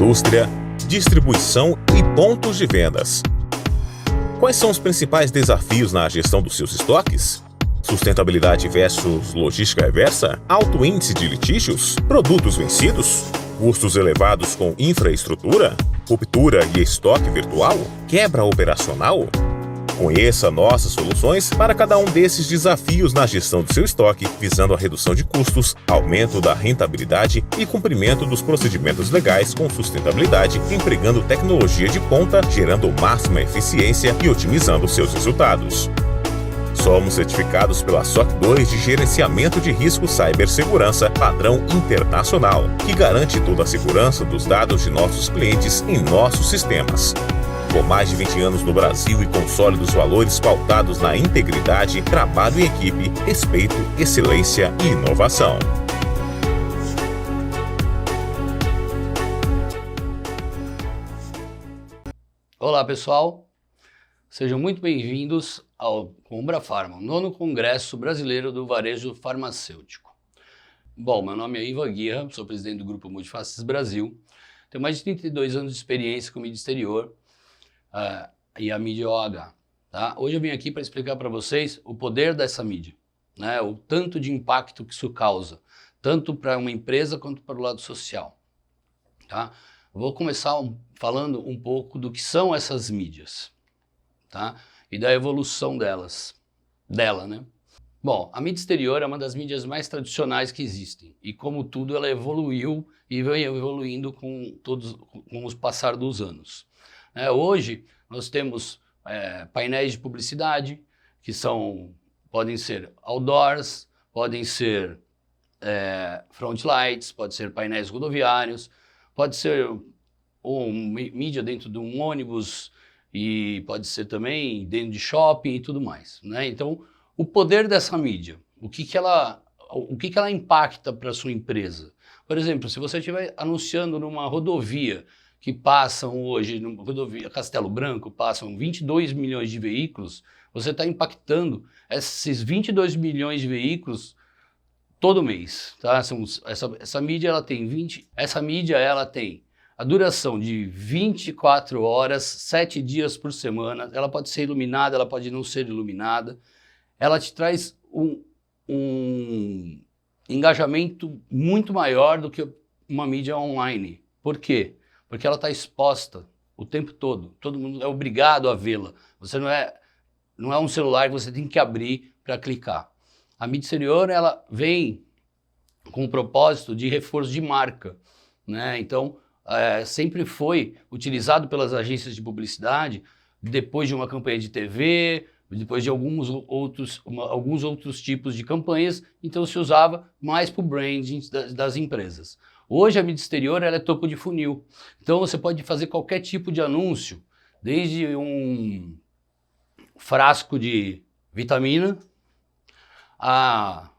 indústria, distribuição e pontos de vendas. Quais são os principais desafios na gestão dos seus estoques? Sustentabilidade versus logística reversa? Alto índice de litígios? Produtos vencidos? Custos elevados com infraestrutura? Ruptura e estoque virtual? Quebra operacional? Conheça nossas soluções para cada um desses desafios na gestão do seu estoque, visando a redução de custos, aumento da rentabilidade e cumprimento dos procedimentos legais com sustentabilidade, empregando tecnologia de ponta, gerando máxima eficiência e otimizando seus resultados. Somos certificados pela SOC 2 de Gerenciamento de Risco Cibersegurança padrão internacional, que garante toda a segurança dos dados de nossos clientes em nossos sistemas. Com mais de 20 anos no Brasil e com sólidos valores pautados na integridade, trabalho em equipe, respeito, excelência e inovação. Olá pessoal, sejam muito bem-vindos ao Combrafarma, o 9º Congresso Brasileiro do Varejo Farmacêutico. Bom, meu nome é Ivan Guirra, sou presidente do Grupo Multifaces Brasil, tenho mais de 32 anos de experiência com mídia exterior e a mídia OH. Tá? Hoje eu vim aqui para explicar para vocês o poder dessa mídia, né? O tanto de impacto que isso causa, tanto para uma empresa quanto para o lado social. Tá? Vou começar falando um pouco do que são essas mídias, tá? E da evolução dela, né? Bom, a mídia exterior é uma das mídias mais tradicionais que existem e, como tudo, ela evoluiu e vem evoluindo com o passar dos anos. Hoje nós temos painéis de publicidade que podem ser outdoors, podem ser front lights, pode ser painéis rodoviários, pode ser mídia dentro de um ônibus e pode ser também dentro de shopping e tudo mais, né? Então, o poder dessa mídia, o que ela impacta para a sua empresa? Por exemplo, se você estiver anunciando numa rodovia que passam hoje, no rodovia Castelo Branco, passam 22 milhões de veículos, você está impactando esses 22 milhões de veículos todo mês. Tá? Essa mídia ela tem a duração de 24 horas, 7 dias por semana, ela pode ser iluminada, ela pode não ser iluminada, ela te traz um engajamento muito maior do que uma mídia online. Por quê? Porque ela está exposta o tempo todo mundo é obrigado a vê-la. Você não é um celular que você tem que abrir para clicar. A mídia exterior ela vem com o propósito de reforço de marca, né? Então, sempre foi utilizado pelas agências de publicidade depois de uma campanha de TV, depois de alguns outros tipos de campanhas, então se usava mais para o branding das empresas. Hoje a mídia exterior ela é topo de funil, então você pode fazer qualquer tipo de anúncio, desde um frasco de vitamina a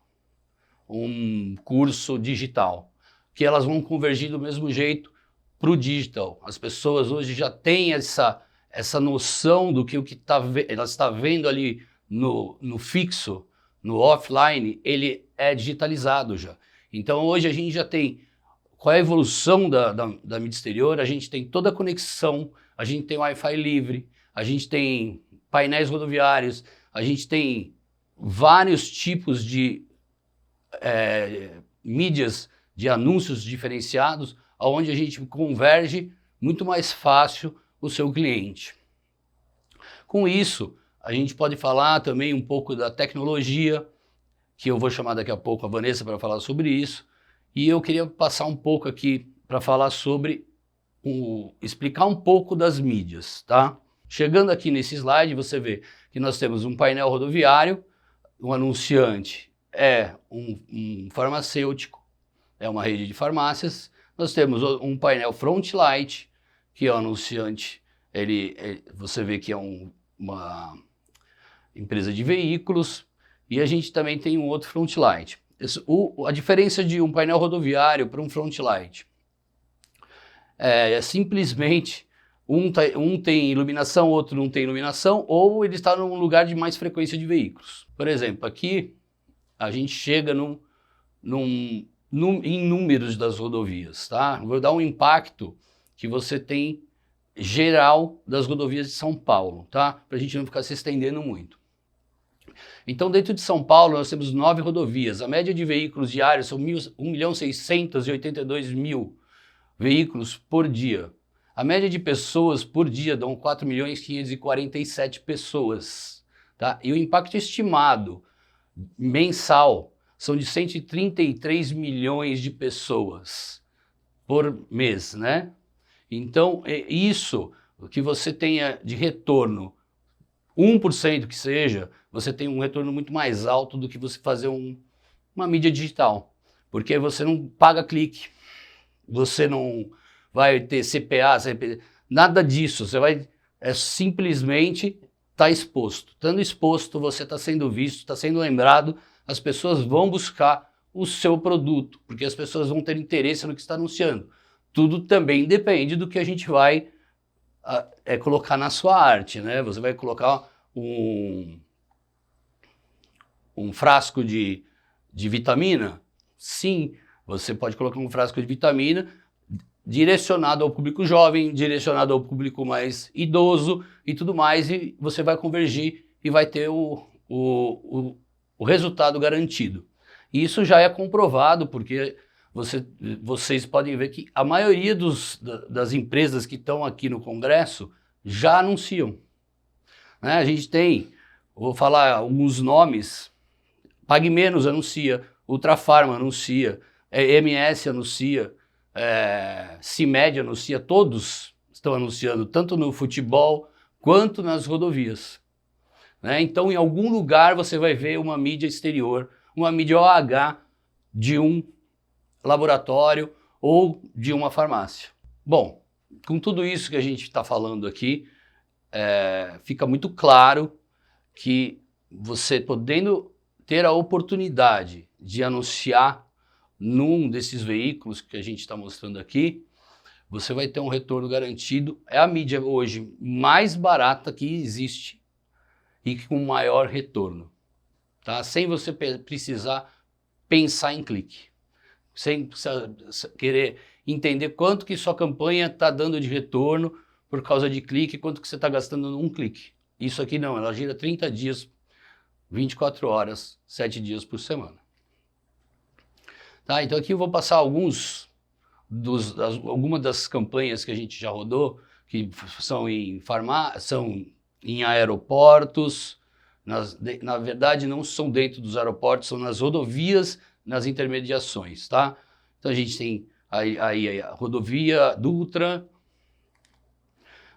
um curso digital, que elas vão convergir do mesmo jeito para o digital. As pessoas hoje já têm essa noção do que ela está vendo ali no fixo, no offline, ele é digitalizado já. Então hoje a gente já tem, qual é a evolução da mídia exterior? A gente tem toda a conexão, a gente tem Wi-Fi livre, a gente tem painéis rodoviários, a gente tem vários tipos de mídias de anúncios diferenciados, onde a gente converge muito mais fácil o seu cliente. Com isso, a gente pode falar também um pouco da tecnologia, que eu vou chamar daqui a pouco a Vanessa para falar sobre isso, e eu queria passar um pouco aqui para falar sobre, explicar um pouco das mídias, tá? Chegando aqui nesse slide, você vê que nós temos um painel rodoviário, um anunciante é um farmacêutico, é uma rede de farmácias. Nós temos um painel front light, que é o anunciante, você vê que é uma empresa de veículos, e a gente também tem um outro front light. A diferença de um painel rodoviário para um front light é simplesmente um tem iluminação, outro não tem iluminação, ou ele está num lugar de mais frequência de veículos. Por exemplo, aqui a gente chega em números das rodovias, tá? Vou dar um impacto que você tem geral das rodovias de São Paulo, tá? Para a gente não ficar se estendendo muito. Então, dentro de São Paulo, nós temos 9 rodovias. A média de veículos diários são 1.682.000 veículos por dia. A média de pessoas por dia dão 4.547 pessoas. Tá? E o impacto estimado mensal são de 133 milhões de pessoas por mês, né? Então, isso que você tenha de retorno, 1% que seja, você tem um retorno muito mais alto do que você fazer uma mídia digital. Porque você não paga clique, você não vai ter CPA, nada disso. Você vai simplesmente estar exposto. Estando exposto, você está sendo visto, está sendo lembrado, as pessoas vão buscar o seu produto, porque as pessoas vão ter interesse no que está anunciando. Tudo também depende do que a gente vai colocar na sua arte, né? Você vai colocar um frasco de vitamina? Sim, você pode colocar um frasco de vitamina direcionado ao público jovem, direcionado ao público mais idoso e tudo mais, e você vai convergir e vai ter o resultado garantido. E isso já é comprovado, porque vocês podem ver que a maioria das empresas que estão aqui no Congresso já anunciam. Né? A gente tem, vou falar alguns nomes, Pague Menos anuncia, Ultrafarma anuncia, MS anuncia, CIMED anuncia, todos estão anunciando, tanto no futebol quanto nas rodovias. Né? Então, em algum lugar você vai ver uma mídia exterior, uma mídia OH de um laboratório ou de uma farmácia. Bom, com tudo isso que a gente está falando aqui, fica muito claro que você podendo ter a oportunidade de anunciar num desses veículos que a gente está mostrando aqui, você vai ter um retorno garantido. É a mídia hoje mais barata que existe e com maior retorno, tá? Sem você precisar pensar em clique, sem querer entender quanto que sua campanha está dando de retorno por causa de clique, quanto que você está gastando num clique. Isso aqui não, ela gira 30 dias, 24 horas, 7 dias por semana. Tá, então aqui eu vou passar algumas das campanhas que a gente já rodou, que são em aeroportos, na verdade não são dentro dos aeroportos, são nas rodovias, nas intermediações, tá? Então a gente tem aí a rodovia Dutra,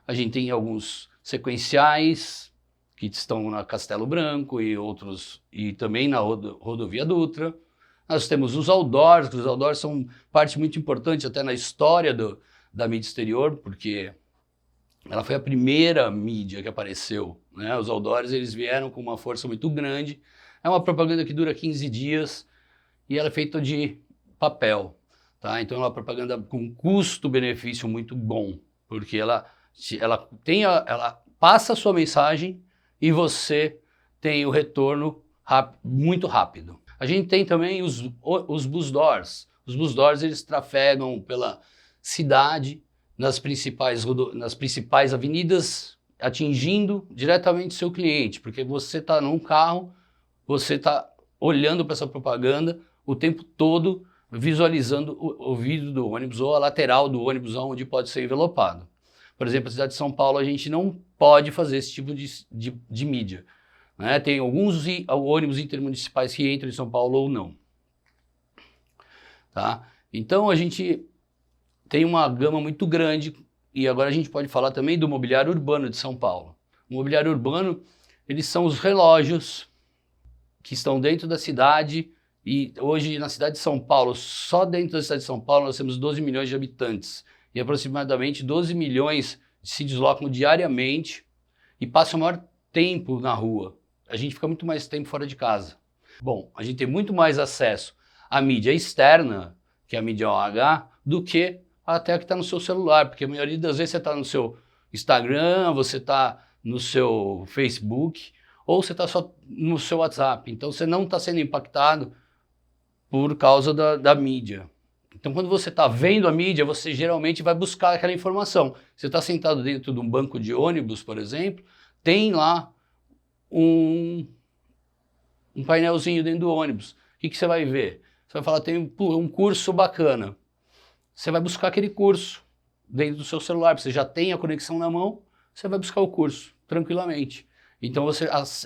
a gente tem alguns sequenciais que estão na Castelo Branco e outros, e também na rodovia Dutra. Nós temos os outdoors, que os outdoors são parte muito importante até na história da mídia exterior, porque ela foi a primeira mídia que apareceu, né? Os outdoors, eles vieram com uma força muito grande. É uma propaganda que dura 15 dias e ela é feita de papel, tá? Então é uma propaganda com custo-benefício muito bom, porque ela passa a sua mensagem e você tem o retorno muito rápido. A gente tem também os bus doors. Os bus doors, eles trafegam pela cidade, nas principais avenidas, atingindo diretamente seu cliente, porque você está num carro, você está olhando para essa propaganda o tempo todo, visualizando o vidro do ônibus ou a lateral do ônibus onde pode ser envelopado. Por exemplo, na cidade de São Paulo, a gente não pode fazer esse tipo de mídia. Né? Tem alguns ônibus intermunicipais que entram em São Paulo ou não. Tá? Então a gente tem uma gama muito grande e agora a gente pode falar também do mobiliário urbano de São Paulo. O mobiliário urbano, eles são os relógios que estão dentro da cidade e hoje na cidade de São Paulo, só dentro da cidade de São Paulo nós temos 12 milhões de habitantes e aproximadamente 12 milhões se deslocam diariamente e passam o maior tempo na rua. A gente fica muito mais tempo fora de casa. Bom, a gente tem muito mais acesso à mídia externa, que é a mídia OH, do que até a que está no seu celular, porque a maioria das vezes você está no seu Instagram, você está no seu Facebook, ou você está só no seu WhatsApp. Então você não está sendo impactado por causa da mídia, Então, quando você está vendo a mídia, você geralmente vai buscar aquela informação. Você está sentado dentro de um banco de ônibus, por exemplo, tem lá um painelzinho dentro do ônibus. O que você vai ver? Você vai falar, tem um curso bacana. Você vai buscar aquele curso dentro do seu celular. Você já tem a conexão na mão, você vai buscar o curso tranquilamente. Então,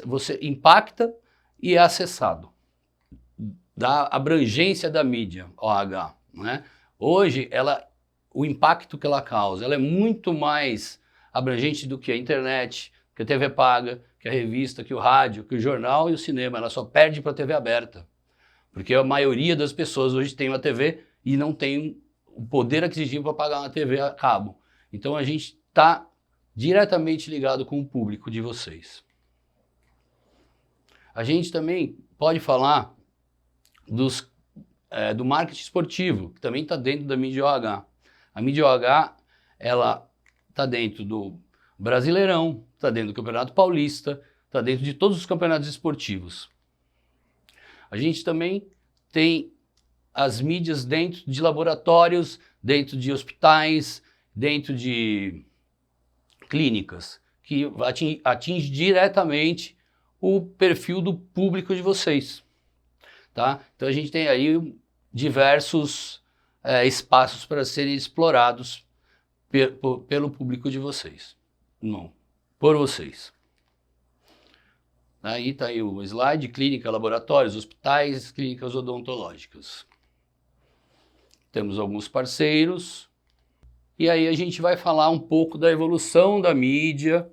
você impacta e é acessado. Da abrangência da mídia, OH, né? Hoje, o impacto que ela causa, ela é muito mais abrangente do que a internet, que a TV paga, que a revista, que o rádio, que o jornal e o cinema. Ela só perde para a TV aberta, porque a maioria das pessoas hoje tem uma TV e não tem o poder aquisitivo para pagar uma TV a cabo. Então, a gente está diretamente ligado com o público de vocês. A gente também pode falar do marketing esportivo, que também está dentro da mídia OH. A mídia OH, ela está dentro do Brasileirão, está dentro do Campeonato Paulista, está dentro de todos os campeonatos esportivos. A gente também tem as mídias dentro de laboratórios, dentro de hospitais, dentro de clínicas, que atinge diretamente o perfil do público de vocês. Tá? Então a gente tem aí diversos espaços para serem explorados pelo público de vocês, não, por vocês. Aí está aí o slide, clínica, laboratórios, hospitais, clínicas odontológicas. Temos alguns parceiros, e aí a gente vai falar um pouco da evolução da mídia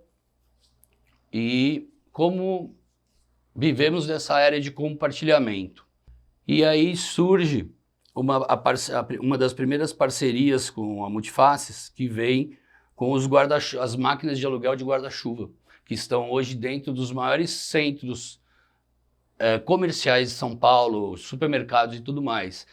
e como vivemos nessa era de compartilhamento. E aí surge uma das primeiras parcerias com a Multifaces, que vem com as máquinas de aluguel de guarda-chuva, que estão hoje dentro dos maiores centros comerciais de São Paulo, supermercados e tudo mais.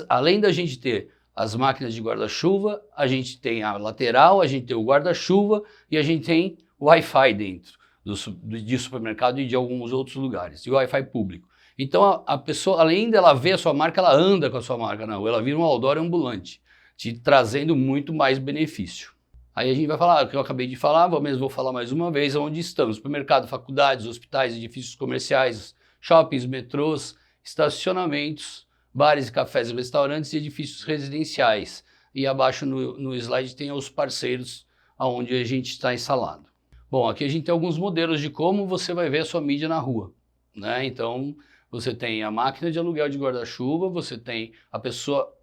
Além da gente ter as máquinas de guarda-chuva, a gente tem a lateral, a gente tem o guarda-chuva e a gente tem o Wi-Fi dentro de supermercado e de alguns outros lugares, e o Wi-Fi público. Então a pessoa, além dela ver a sua marca, ela anda com a sua marca na rua, ela vira um outdoor ambulante, te trazendo muito mais benefício. Aí a gente vai falar, o que eu acabei de falar, vou falar mais uma vez, onde estamos: supermercado, faculdades, hospitais, edifícios comerciais, shoppings, metrôs, estacionamentos, bares, cafés, restaurantes e edifícios residenciais. E abaixo no slide tem os parceiros onde a gente está instalado. Bom, aqui a gente tem alguns modelos de como você vai ver a sua mídia na rua, né? Então, você tem a máquina de aluguel de guarda-chuva, você tem a pessoa,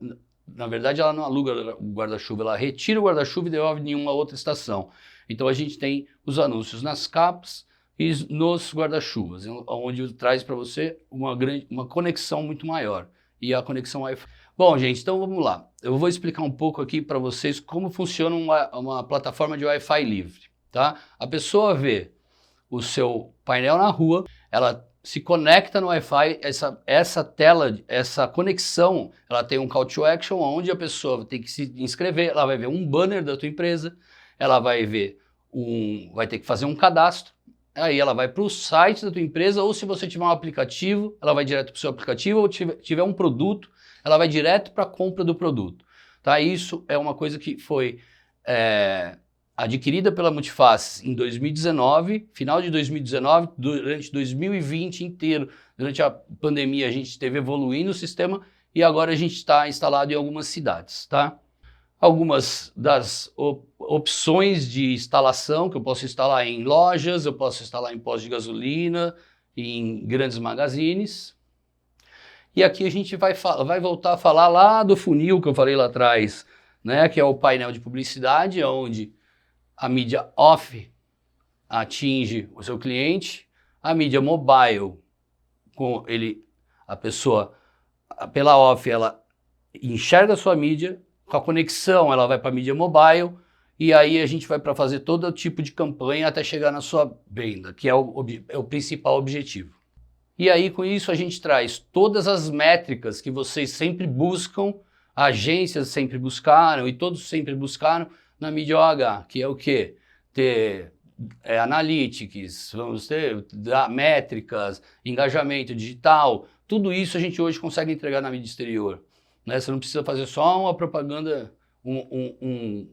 na verdade ela não aluga o guarda-chuva, ela retira o guarda-chuva e devolve em uma outra estação. Então a gente tem os anúncios nas capas e nos guarda-chuvas, onde traz para você uma conexão muito maior, e a conexão Wi-Fi. Bom, gente, então vamos lá. Eu vou explicar um pouco aqui para vocês como funciona uma plataforma de Wi-Fi livre, tá? A pessoa vê o seu painel na rua, ela se conecta no Wi-Fi, essa tela, essa conexão, ela tem um call to action, onde a pessoa tem que se inscrever, ela vai ver um banner da tua empresa, ela vai ver vai ter que fazer um cadastro, aí ela vai para o site da tua empresa, ou se você tiver um aplicativo, ela vai direto para o seu aplicativo, ou tiver um produto, ela vai direto para a compra do produto. Tá? Isso é uma coisa que foi adquirida pela Multifaces em 2019, final de 2019, durante 2020 inteiro, durante a pandemia a gente esteve evoluindo o sistema e agora a gente está instalado em algumas cidades, tá? Algumas das opções de instalação, que eu posso instalar em lojas, eu posso instalar em postos de gasolina, em grandes magazines. E aqui a gente vai voltar a falar lá do funil que eu falei lá atrás, né? Que é o painel de publicidade, onde a mídia off atinge o seu cliente, a mídia mobile, a pessoa, pela off, ela enxerga a sua mídia, com a conexão ela vai para a mídia mobile, e aí a gente vai para fazer todo tipo de campanha até chegar na sua venda, que é o principal objetivo. E aí com isso a gente traz todas as métricas que vocês sempre buscam, agências sempre buscaram e todos sempre buscaram, na mídia OH, que é o quê? Ter analytics, vamos ter métricas, engajamento digital, tudo isso a gente hoje consegue entregar na mídia exterior. né? Você não precisa fazer só uma propaganda, um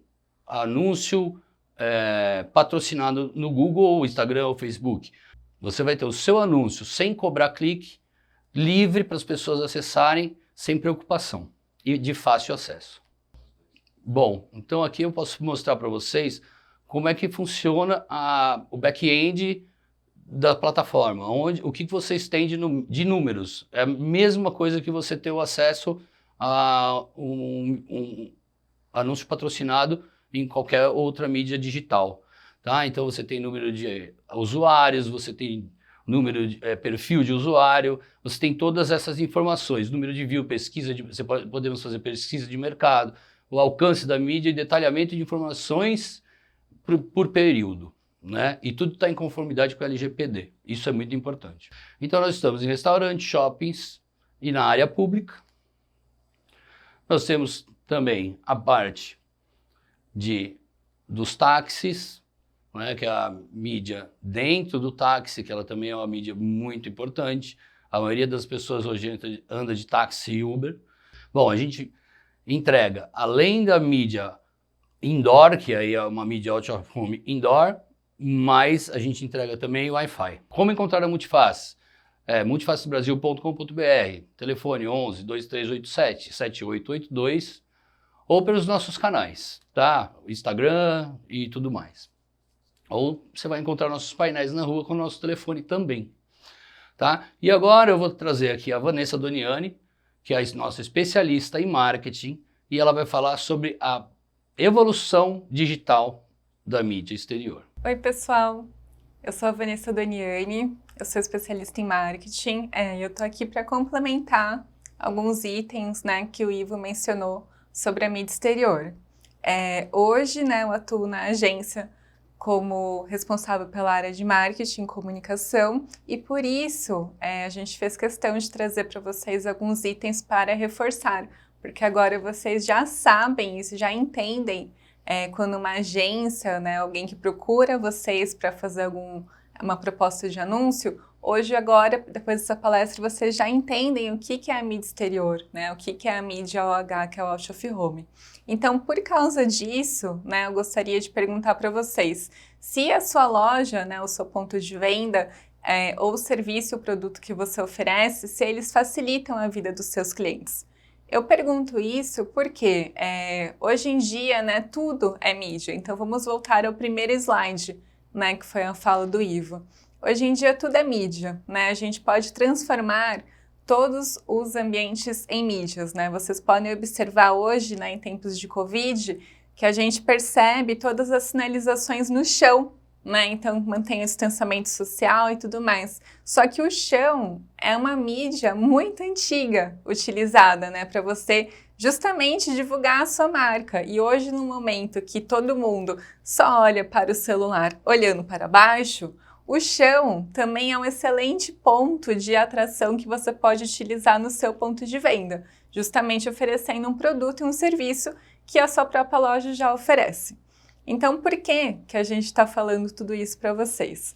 anúncio patrocinado no Google, ou Instagram ou Facebook. Você vai ter o seu anúncio sem cobrar clique, livre para as pessoas acessarem, sem preocupação e de fácil acesso. Bom, então aqui eu posso mostrar para vocês como é que funciona o back-end da plataforma, o que vocês têm de números. É a mesma coisa que você ter o acesso a um anúncio patrocinado em qualquer outra mídia digital. Tá? Então você tem número de usuários, você tem número de perfil de usuário, você tem todas essas informações, número de view, pesquisa, podemos fazer pesquisa de mercado, o alcance da mídia e detalhamento de informações por período, né? E tudo está em conformidade com o LGPD. Isso é muito importante. Então nós estamos em restaurantes, shoppings e na área pública. Nós temos também a parte dos táxis, né, que é a mídia dentro do táxi, que ela também é uma mídia muito importante. A maioria das pessoas hoje anda de táxi e Uber. Bom, a gente entrega, além da mídia indoor, que aí é uma mídia out of home indoor, mas a gente entrega também o Wi-Fi. Como encontrar a Multiface? multifacesbrasil.com.br, telefone 11 2387 7882, ou pelos nossos canais, tá? Instagram e tudo mais. Ou você vai encontrar nossos painéis na rua com o nosso telefone também, tá? E agora eu vou trazer aqui a Vanessa Doniani, que é a nossa especialista em marketing, e ela vai falar sobre a evolução digital da mídia exterior. Oi, pessoal. Eu sou a Vanessa Doniani, eu sou especialista em marketing, e eu tô aqui para complementar alguns itens, né, que o Ivo mencionou sobre a mídia exterior. Hoje, né, eu atuo na agência como responsável pela área de marketing e comunicação, e por isso a gente fez questão de trazer para vocês alguns itens para reforçar, porque agora vocês já sabem isso, já entendem quando uma agência, né, alguém que procura vocês para fazer uma proposta de anúncio, hoje agora, depois dessa palestra, vocês já entendem o que é a mídia exterior, né, o que é a mídia OH, que é o out of home. Então, por causa disso, né, eu gostaria de perguntar para vocês se a sua loja, né, o seu ponto de venda, ou o serviço, o produto que você oferece, se eles facilitam a vida dos seus clientes. Eu pergunto isso porque hoje em dia, né, tudo é mídia. Então vamos voltar ao primeiro slide, né, que foi a fala do Ivo. Hoje em dia tudo é mídia, né? A gente pode transformar todos os ambientes em mídias, né? Vocês podem observar hoje, né, em tempos de Covid, que a gente percebe todas as sinalizações no chão, né? Então mantém o distanciamento social e tudo mais. Só que o chão é uma mídia muito antiga utilizada, né, para você justamente divulgar a sua marca. E hoje, no momento que todo mundo só olha para o celular olhando para baixo, o chão também é um excelente ponto de atração que você pode utilizar no seu ponto de venda, justamente oferecendo um produto e um serviço que a sua própria loja já oferece. Então, por que a gente está falando tudo isso para vocês?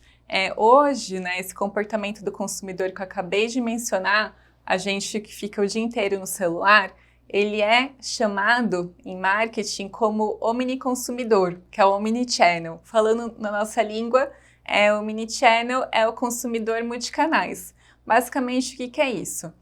Hoje, né, esse comportamento do consumidor que eu acabei de mencionar, a gente que fica o dia inteiro no celular, ele é chamado em marketing como omniconsumidor, que é o omnichannel. Falando na nossa língua, o omnichannel é o consumidor multicanais. Basicamente, o que é isso?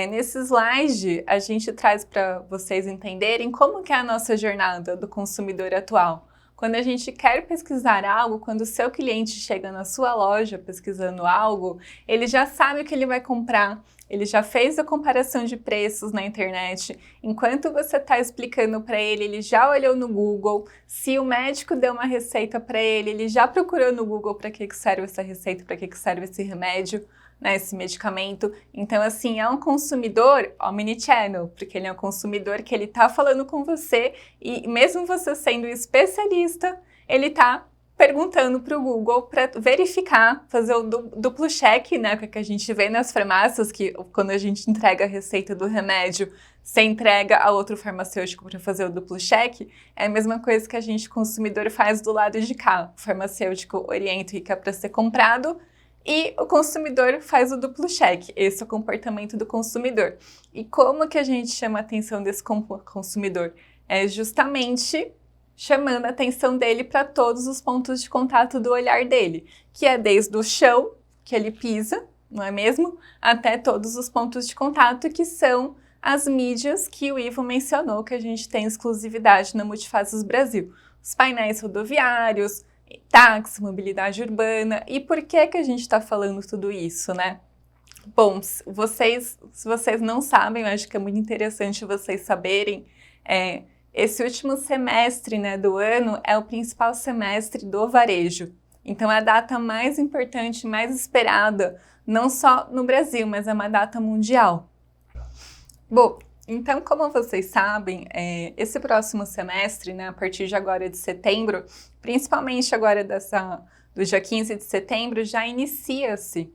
Nesse slide, a gente traz para vocês entenderem como que é a nossa jornada do consumidor atual. Quando a gente quer pesquisar algo, quando o seu cliente chega na sua loja pesquisando algo, ele já sabe o que ele vai comprar, ele já fez a comparação de preços na internet. Enquanto você está explicando para ele, ele já olhou no Google. Se o médico deu uma receita para ele, ele já procurou no Google para que serve essa receita, para que serve esse remédio, né, esse medicamento. Então, assim, é um consumidor omnichannel, porque ele é um consumidor que ele está falando com você e mesmo você sendo especialista, ele está perguntando para o Google para verificar, fazer o duplo check, né, que a gente vê nas farmácias, que quando a gente entrega a receita do remédio, você entrega a outro farmacêutico para fazer o duplo check, é a mesma coisa que a gente, consumidor, faz do lado de cá. O farmacêutico orienta o que é para ser comprado e o consumidor faz o duplo cheque. Esse é o comportamento do consumidor. E como que a gente chama a atenção desse consumidor? É justamente chamando a atenção dele para todos os pontos de contato do olhar dele, que é desde o chão, que ele pisa, não é mesmo? Até todos os pontos de contato, que são as mídias que o Ivo mencionou, que a gente tem exclusividade na Multifaces Brasil. Os painéis rodoviários, táxi, mobilidade urbana. E por que que a gente está falando tudo isso, né? Bom, se vocês não sabem, eu acho que é muito interessante vocês saberem, esse último semestre, né, do ano é o principal semestre do varejo. Então é a data mais importante, mais esperada, não só no Brasil, mas é uma data mundial. Bom, então, como vocês sabem, esse próximo semestre, né, a partir de agora de setembro, principalmente agora do dia 15 de setembro, já inicia-se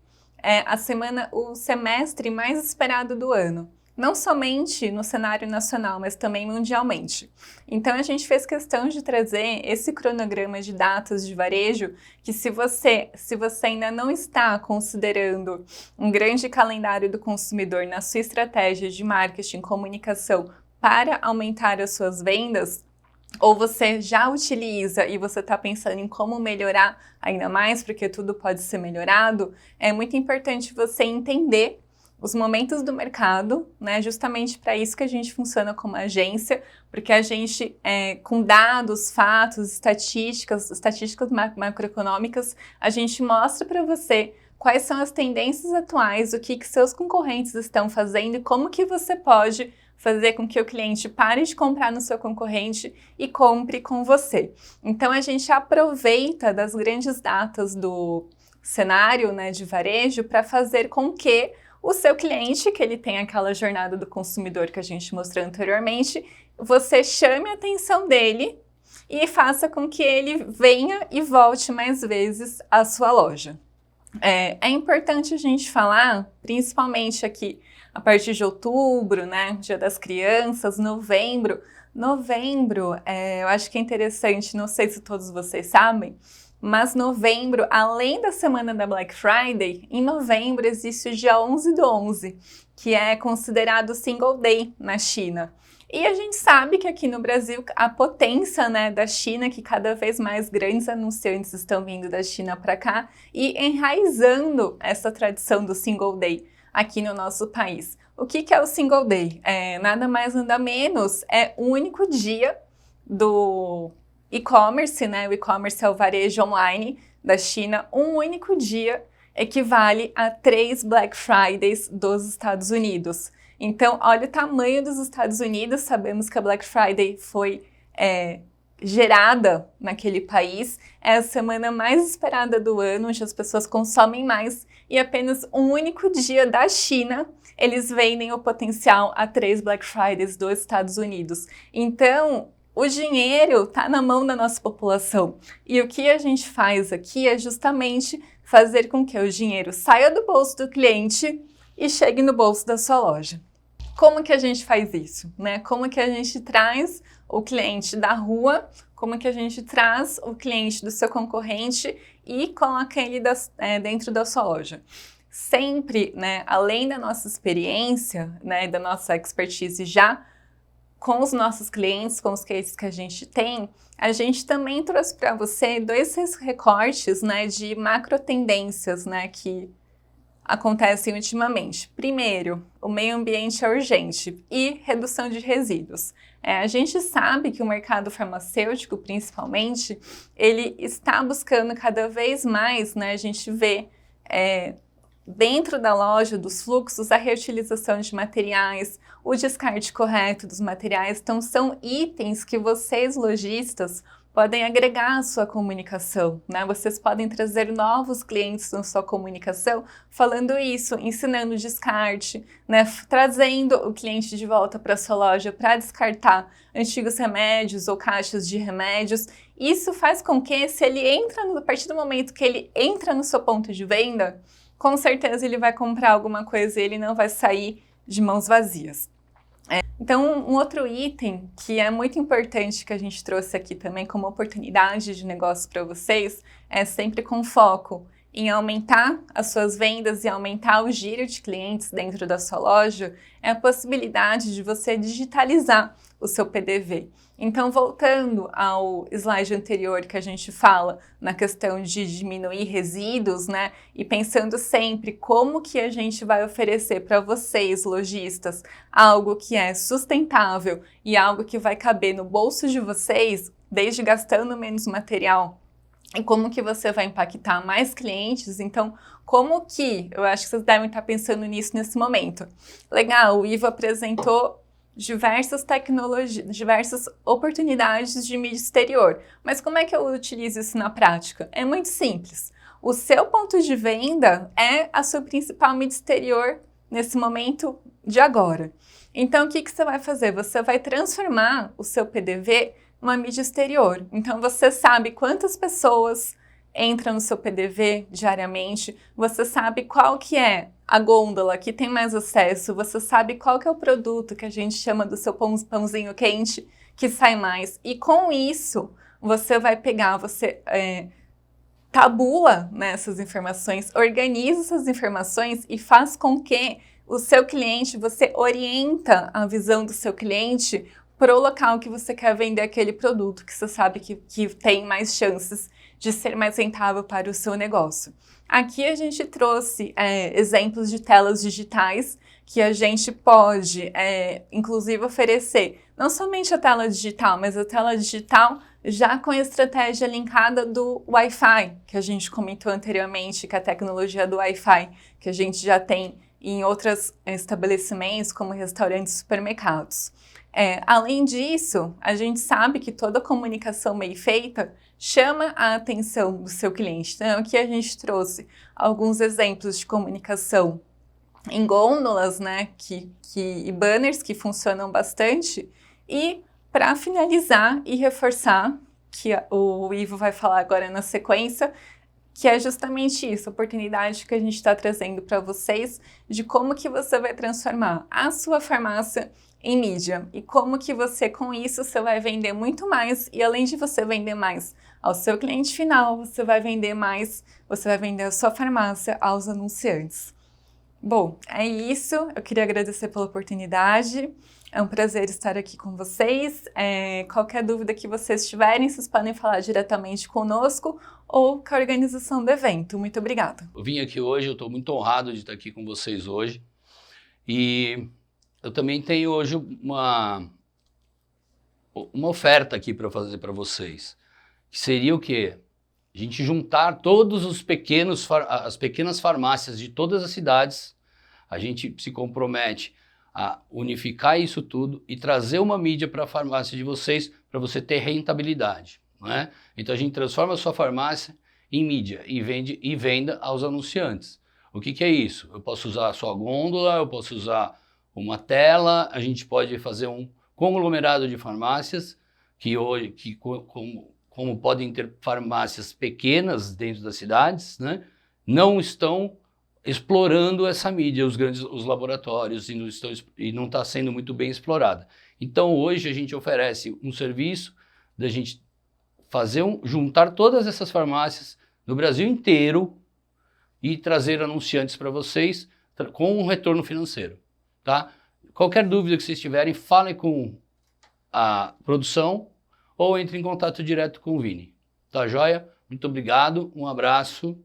o semestre mais esperado do ano. Não somente no cenário nacional, mas também mundialmente. Então, a gente fez questão de trazer esse cronograma de datas de varejo, que se você ainda não está considerando um grande calendário do consumidor na sua estratégia de marketing e comunicação para aumentar as suas vendas, ou você já utiliza e você está pensando em como melhorar ainda mais, porque tudo pode ser melhorado, é muito importante você entender os momentos do mercado, né? Justamente para isso que a gente funciona como agência, porque a gente, com dados, fatos, estatísticas macroeconômicas, a gente mostra para você quais são as tendências atuais, o que seus concorrentes estão fazendo e como que você pode fazer com que o cliente pare de comprar no seu concorrente e compre com você. Então, a gente aproveita das grandes datas do cenário, né, de varejo para fazer com que o seu cliente, que ele tem aquela jornada do consumidor que a gente mostrou anteriormente, você chame a atenção dele e faça com que ele venha e volte mais vezes à sua loja. É importante a gente falar, principalmente aqui a partir de outubro, né, Dia das Crianças, novembro. Novembro, eu acho que é interessante, não sei se todos vocês sabem, mas novembro, além da semana da Black Friday, em novembro existe o dia 11/11, que é considerado Single Day na China. E a gente sabe que aqui no Brasil a potência, né, da China, que cada vez mais grandes anunciantes estão vindo da China para cá e enraizando essa tradição do Single Day aqui no nosso país. O que é o Single Day? Nada mais, nada menos, é o único dia do e-commerce, né? O e-commerce é o varejo online da China. Um único dia equivale a 3 Black Fridays dos Estados Unidos. Então, olha o tamanho dos Estados Unidos. Sabemos que a Black Friday foi gerada naquele país. É a semana mais esperada do ano, onde as pessoas consomem mais. E apenas um único dia da China, eles vendem o potencial a 3 Black Fridays dos Estados Unidos. Então, o dinheiro está na mão da nossa população. E o que a gente faz aqui é justamente fazer com que o dinheiro saia do bolso do cliente e chegue no bolso da sua loja. Como que a gente faz isso, né? Como que a gente traz o cliente da rua, como que a gente traz o cliente do seu concorrente e coloca ele dentro da sua loja. Sempre, né, além da nossa experiência, né, da nossa expertise já com os nossos clientes, com os cases que a gente tem, a gente também trouxe para você 2 recortes, né, de macro tendências, né, que acontecem ultimamente. Primeiro, o meio ambiente é urgente e redução de resíduos. A gente sabe que o mercado farmacêutico, principalmente, ele está buscando cada vez mais, né, a gente vê dentro da loja, dos fluxos, a reutilização de materiais, o descarte correto dos materiais. Então, são itens que vocês, lojistas, podem agregar à sua comunicação, né? Vocês podem trazer novos clientes na sua comunicação falando isso, ensinando descarte, né? Trazendo o cliente de volta para a sua loja para descartar antigos remédios ou caixas de remédios. Isso faz com que, se ele entra, a partir do momento que ele entra no seu ponto de venda, com certeza ele vai comprar alguma coisa e ele não vai sair de mãos vazias. Então, um outro item que é muito importante que a gente trouxe aqui também como oportunidade de negócio para vocês é sempre com foco em aumentar as suas vendas e aumentar o giro de clientes dentro da sua loja é a possibilidade de você digitalizar o seu PDV. Então, voltando ao slide anterior que a gente fala na questão de diminuir resíduos, né? E pensando sempre como que a gente vai oferecer para vocês, lojistas, algo que é sustentável e algo que vai caber no bolso de vocês, desde gastando menos material, e como que você vai impactar mais clientes. Então, como que, eu acho que vocês devem estar pensando nisso nesse momento. Legal, o Ivo apresentou diversas tecnologias, diversas oportunidades de mídia exterior. Mas como é que eu utilizo isso na prática? É muito simples. O seu ponto de venda é a sua principal mídia exterior nesse momento de agora. Então, o que você vai fazer? Você vai transformar o seu PDV uma mídia exterior. Então, você sabe quantas pessoas entram no seu PDV diariamente, você sabe qual que é a gôndola que tem mais acesso, você sabe qual que é o produto que a gente chama do seu pãozinho quente que sai mais. E com isso, você vai pegar, você tabula, né, essas informações, organiza essas informações e faz com que o seu cliente, você orienta a visão do seu cliente para o local que você quer vender aquele produto, que você sabe que tem mais chances de ser mais rentável para o seu negócio. Aqui a gente trouxe exemplos de telas digitais que a gente pode, inclusive, oferecer não somente a tela digital, mas a tela digital já com a estratégia linkada do Wi-Fi, que a gente comentou anteriormente, que é a tecnologia do Wi-Fi, que a gente já tem em outros estabelecimentos, como restaurantes e supermercados. Além disso, a gente sabe que toda comunicação bem feita chama a atenção do seu cliente. Então, aqui a gente trouxe alguns exemplos de comunicação em gôndolas, né, e banners que funcionam bastante. E, para finalizar e reforçar, que o Ivo vai falar agora na sequência, que é justamente isso, a oportunidade que a gente está trazendo para vocês de como que você vai transformar a sua farmácia em mídia e como que você, com isso, você vai vender muito mais e além de você vender mais ao seu cliente final, você vai vender mais, você vai vender a sua farmácia aos anunciantes. Bom, é isso, eu queria agradecer pela oportunidade, é um prazer estar aqui com vocês. Qualquer dúvida que vocês tiverem, vocês podem falar diretamente conosco ou com a organização do evento. Muito obrigada. Eu vim aqui hoje, eu estou muito honrado de estar aqui com vocês hoje. E eu também tenho hoje uma oferta aqui para fazer para vocês. Que seria o quê? A gente juntar todos as pequenas farmácias de todas as cidades. A gente se compromete a unificar isso tudo e trazer uma mídia para a farmácia de vocês para você ter rentabilidade, não é? Então a gente transforma a sua farmácia em mídia e venda aos anunciantes. O que é isso? Eu posso usar a sua gôndola, eu posso usar uma tela, a gente pode fazer um conglomerado de farmácias que hoje, como podem ter farmácias pequenas dentro das cidades, né, não estão explorando essa mídia, os laboratórios, e não está sendo muito bem explorada. Então hoje a gente oferece um serviço da gente juntar todas essas farmácias no Brasil inteiro e trazer anunciantes para vocês com um retorno financeiro, tá? Qualquer dúvida que vocês tiverem, falem com a produção ou entre em contato direto com o Vini. Tá joia? Muito obrigado, um abraço.